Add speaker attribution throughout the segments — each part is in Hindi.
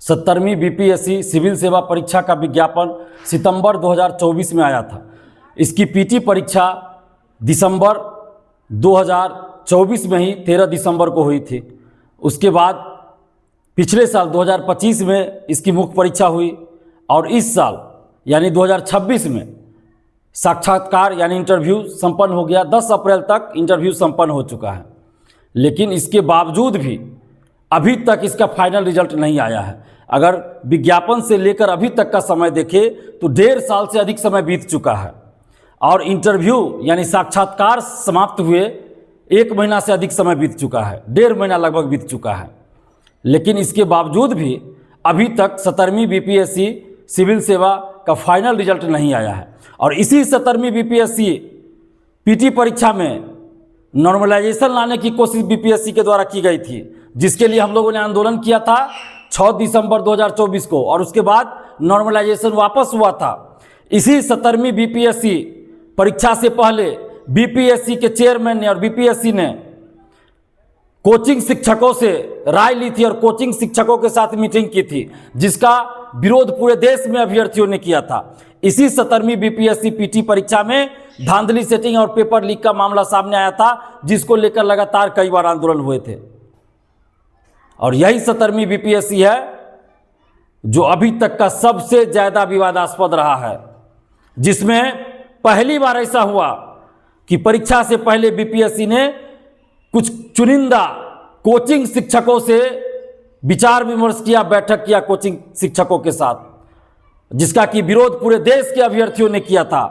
Speaker 1: 17वीं बीपीएससी सिविल सेवा परीक्षा का विज्ञापन सितंबर 2024 में आया था। इसकी पीटी परीक्षा दिसंबर 2024 में ही 13 दिसंबर को हुई थी। उसके बाद पिछले साल 2025 में इसकी मुख्य परीक्षा हुई और इस साल यानी 2026 में साक्षात्कार यानी इंटरव्यू संपन्न हो गया। 10 अप्रैल तक इंटरव्यू संपन्न हो चुका है, लेकिन इसके बावजूद भी अभी तक इसका फाइनल रिजल्ट नहीं आया है। अगर विज्ञापन से लेकर अभी तक का समय देखें तो 1.5 साल से अधिक समय बीत चुका है और इंटरव्यू यानी साक्षात्कार समाप्त हुए 1 महीना से अधिक समय बीत चुका है, 1.5 महीना लगभग बीत चुका है। लेकिन इसके बावजूद भी अभी तक 17वीं बीपीएससी सिविल सेवा का फाइनल रिजल्ट नहीं आया है। और इसी 17वीं बीपीएससी पीटी परीक्षा में नॉर्मलाइजेशन लाने की कोशिश बीपीएससी के द्वारा की गई थी, जिसके लिए हम लोगों ने आंदोलन किया था 6 दिसंबर 2024 को और उसके बाद नॉर्मलाइजेशन वापस हुआ था। इसी 17वीं बीपीएससी परीक्षा से पहले बीपीएससी के चेयरमैन ने और बीपीएससी ने कोचिंग शिक्षकों से राय ली थी और कोचिंग शिक्षकों के साथ मीटिंग की थी, जिसका विरोध पूरे देश में अभ्यर्थियों ने किया था। इसी 17वीं बीपीएससी पीटी परीक्षा में धांधली सेटिंग और पेपर लीक का मामला सामने आया था, जिसको लेकर लगातार कई बार आंदोलन हुए थे। और यही 17वीं बीपीएससी है जो अभी तक का सबसे ज्यादा विवादास्पद रहा है, जिसमें पहली बार ऐसा हुआ कि परीक्षा से पहले बीपीएससी ने कुछ चुनिंदा कोचिंग शिक्षकों से विचार विमर्श किया, बैठक किया कोचिंग शिक्षकों के साथ, जिसका कि विरोध पूरे देश के अभ्यर्थियों ने किया था।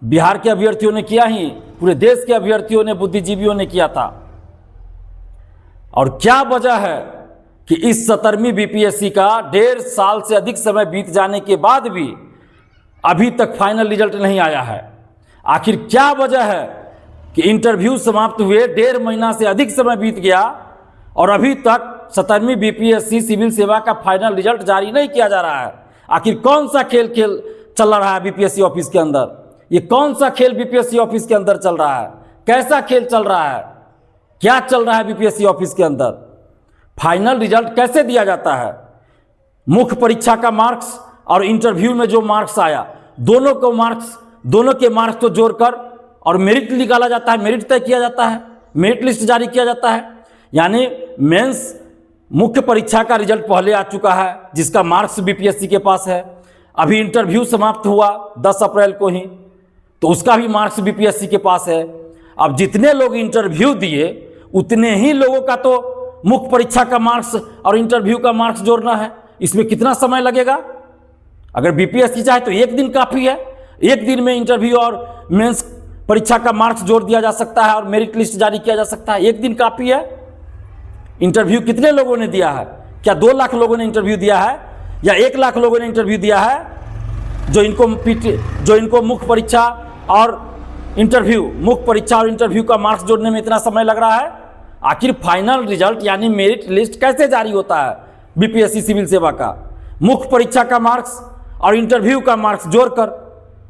Speaker 1: बिहार के अभ्यर्थियों ने किया ही, पूरे देश के अभ्यर्थियों ने, बुद्धिजीवियों ने किया था। और क्या वजह है कि इस 17वीं बीपीएससी का 1.5 साल से अधिक समय बीत जाने के बाद भी अभी तक फाइनल रिजल्ट नहीं आया है? आखिर क्या वजह है कि इंटरव्यू समाप्त हुए 1.5 महीना से अधिक समय बीत गया और अभी तक 17वीं बीपीएससी सिविल सेवा का फाइनल रिजल्ट जारी नहीं किया जा रहा है? आखिर कौन सा खेल चल रहा है बीपीएससी ऑफिस के अंदर? ये कौन सा खेल बीपीएससी ऑफिस के अंदर चल रहा है? कैसा खेल चल रहा है? क्या चल रहा है बीपीएससी ऑफिस के अंदर? फाइनल रिजल्ट कैसे दिया जाता है? मुख्य परीक्षा का मार्क्स और इंटरव्यू में जो मार्क्स आया, दोनों के मार्क्स को जोड़कर और मेरिट निकाला जाता है, मेरिट तय किया जाता है, मेरिट लिस्ट जारी किया जाता है। यानी मेंस मुख्य परीक्षा का रिजल्ट पहले आ चुका है, जिसका मार्क्स बीपीएससी के पास है। अभी इंटरव्यू समाप्त हुआ 10 अप्रैल को ही, तो उसका भी मार्क्स बीपीएससी के पास है। अब जितने लोग इंटरव्यू दिए उतने ही लोगों का तो मुख्य परीक्षा का मार्क्स और इंटरव्यू का मार्क्स जोड़ना है। इसमें कितना समय लगेगा? अगर बीपीएससी चाहे तो 1 दिन काफ़ी है। 1 दिन में इंटरव्यू और मेंस परीक्षा का मार्क्स जोड़ दिया जा सकता है और मेरिट लिस्ट जारी किया जा सकता है। 1 दिन काफ़ी है। इंटरव्यू कितने लोगों ने दिया है? क्या 2 लाख लोगों ने इंटरव्यू दिया है या 1 लाख लोगों ने इंटरव्यू दिया है? जो इनको मुख्य परीक्षा और इंटरव्यू का मार्क्स जोड़ने में इतना समय लग रहा है। आखिर फाइनल रिजल्ट यानी मेरिट लिस्ट कैसे जारी होता है बीपीएससी सिविल सेवा का? मुख्य परीक्षा का मार्क्स और इंटरव्यू का मार्क्स जोड़कर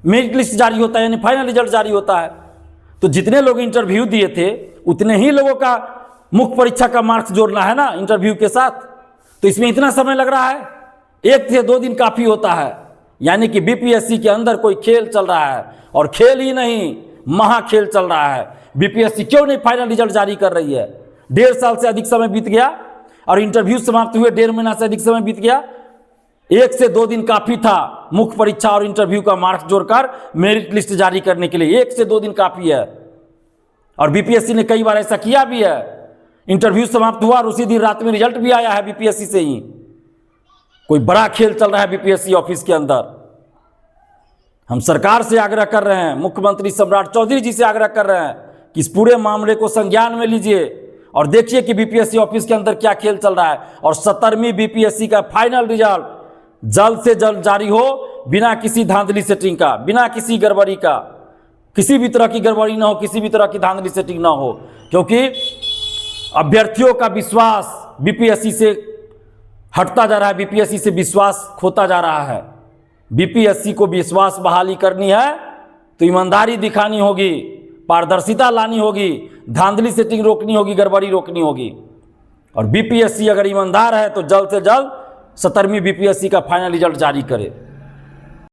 Speaker 1: मेरिट लिस्ट जारी होता है, यानी फाइनल रिजल्ट जारी होता है। तो जितने लोग इंटरव्यू दिए थे उतने ही लोगों का मुख्य परीक्षा का मार्क्स जोड़ना है ना इंटरव्यू के साथ। तो इसमें इतना समय लग रहा है। 1 से 2 दिन काफ़ी होता है। यानी कि बीपीएससी के अंदर कोई खेल चल रहा है, और खेल ही नहीं, महाखेल चल रहा है। बीपीएससी क्यों नहीं फाइनल रिजल्ट जारी कर रही है? 1.5 साल से अधिक समय बीत गया और इंटरव्यू समाप्त हुए 1.5 महीना से अधिक समय बीत गया। 1 से 2 दिन काफ़ी था मुख्य परीक्षा और इंटरव्यू का मार्क्स जोड़कर मेरिट लिस्ट जारी करने के लिए। 1 से 2 दिन काफ़ी है। और बीपीएससी ने कई बार ऐसा किया भी है। इंटरव्यू समाप्त हुआ और उसी दिन रात में रिजल्ट भी आया है बीपीएससी से ही। कोई बड़ा खेल चल रहा है बीपीएससी ऑफिस के अंदर। हम सरकार से आग्रह कर रहे हैं, मुख्यमंत्री सम्राट चौधरी जी से आग्रह कर रहे हैं कि इस पूरे मामले को संज्ञान में लीजिए और देखिए कि बीपीएससी ऑफिस के अंदर क्या खेल चल रहा है। और 17वीं बीपीएससी का फाइनल रिजल्ट जल्द से जल्द जारी हो, बिना किसी धांधली सेटिंग का, बिना किसी गड़बड़ी का, किसी भी तरह की गड़बड़ी ना हो, किसी भी तरह की धांधली सेटिंग ना हो। क्योंकि अभ्यर्थियों का विश्वास बीपीएससी से हटता जा रहा है, बीपीएससी से विश्वास खोता जा रहा है। बीपीएससी को विश्वास बहाली करनी है तो ईमानदारी दिखानी होगी, पारदर्शिता लानी होगी, धांधली सेटिंग रोकनी होगी, गड़बड़ी रोकनी होगी। और बीपीएससी अगर ईमानदार है तो जल्द से जल्द 17वीं बीपीएससी का फाइनल रिजल्ट जारी करे।